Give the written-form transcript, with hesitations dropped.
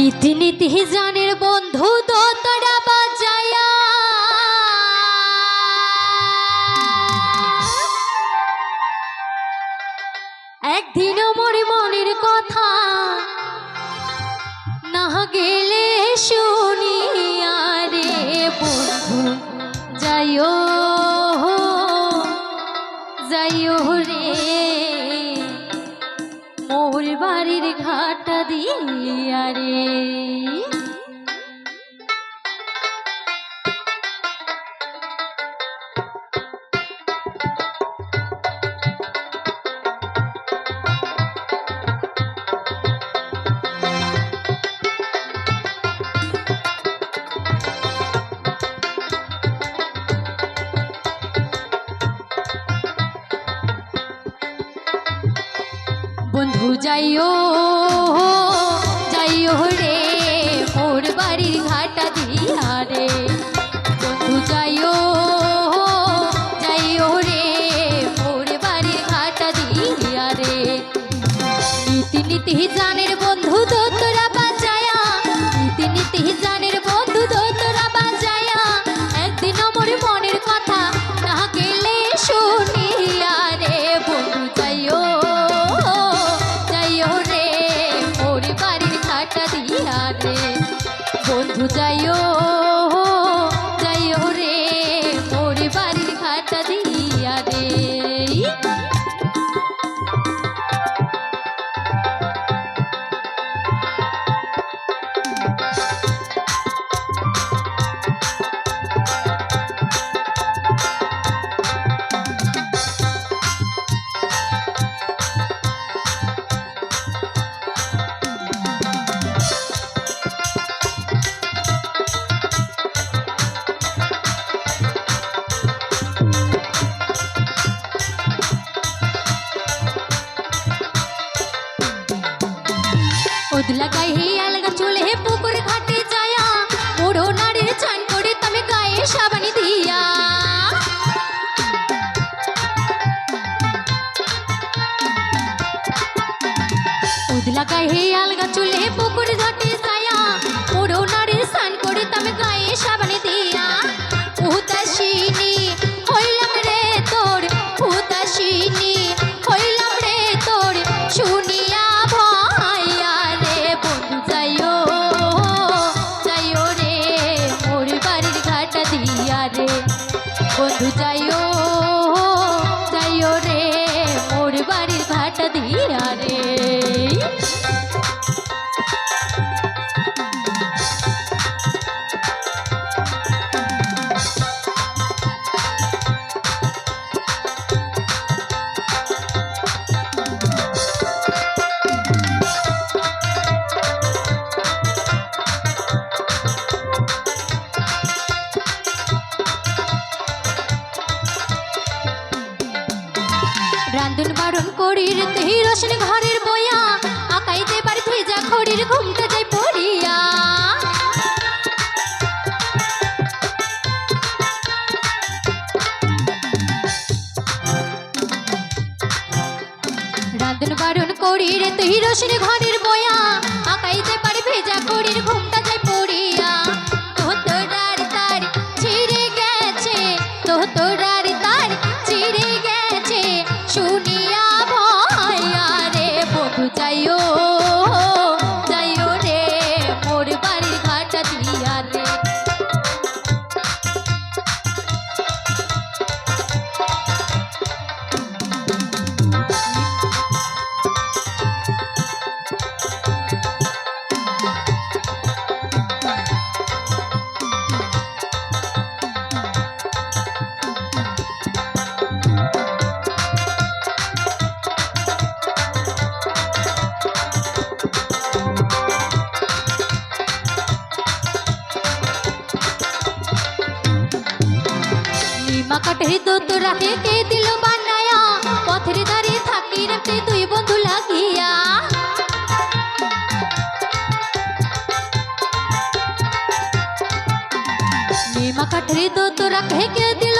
নীতি নীতি জানের বন্ধু দোতরা বাজায়া একদিনও মোর মনের কথা না গেলে শুনিয়া রে বন্ধু যাইও যাইও রে মোর বাড়ির ঘাটা দিয়া রে। বন্ধু যাইও যাইও রে মোর বাড়ির ঘাটা দিয়া রে। বন্ধু যাইও যাইও রে মোর বাড়ির ঘাটা দিয়া রে। নীতি নীতি জানের বন্ধু দোতরা বাজায়া নীতি নীতি জানের বন্ধু দোতরা বাজায়া একদিন মোর মনের কথা না গেলে শুনিয়া রে। বন্ধু যাইও বন্ধু যাইও যাইও রে মোর বাড়ির ঘাটা দিয়া রে। उदला गाय ही अलग चूल्हे है पुकुर घाटे जाया मोड़ो नारी चान कोड़े तमे गाये शाबनी दिया। उदला गाय ही अलग चूल्हे है पुकुर घाटे जाया मोड़ो नारी चान कोड़े तमे गाये शाबनी दिया। उदासीनी होइलाम रे तोर उदासीनी होइलाम रे तोर शुनिया বন্ধু যাইও যাইও রে মোর বাড়ির ঘাটা দিয়া রে। রান্ধন বারণ করির তেহি রসন ঘরের বয়া আকাইতে পারি ভেজা খড়ির ঘুমটা যাই পড়িয়া। রান্ধন বারণ করির তেহি রসন ঘরের বয়া আকাইতে পারি ভেজা খড়ির ঘুমটা যাই পড়িয়া। তোতরার তার ছিঁড়ে গেছে তোতরার তার ছিঁড়ে গেছে শুনিয়া ভয়া রে। বন্ধু যাইও যাইও রে মোর বাড়ির ঘাটা দিয়া রে। কাঠের দোতরা কে দিল বানায়া পথের ধারে থাকি রাতে দুই বন্ধু লাগিয়া। নিমা কাঠের দোতরা কে দিল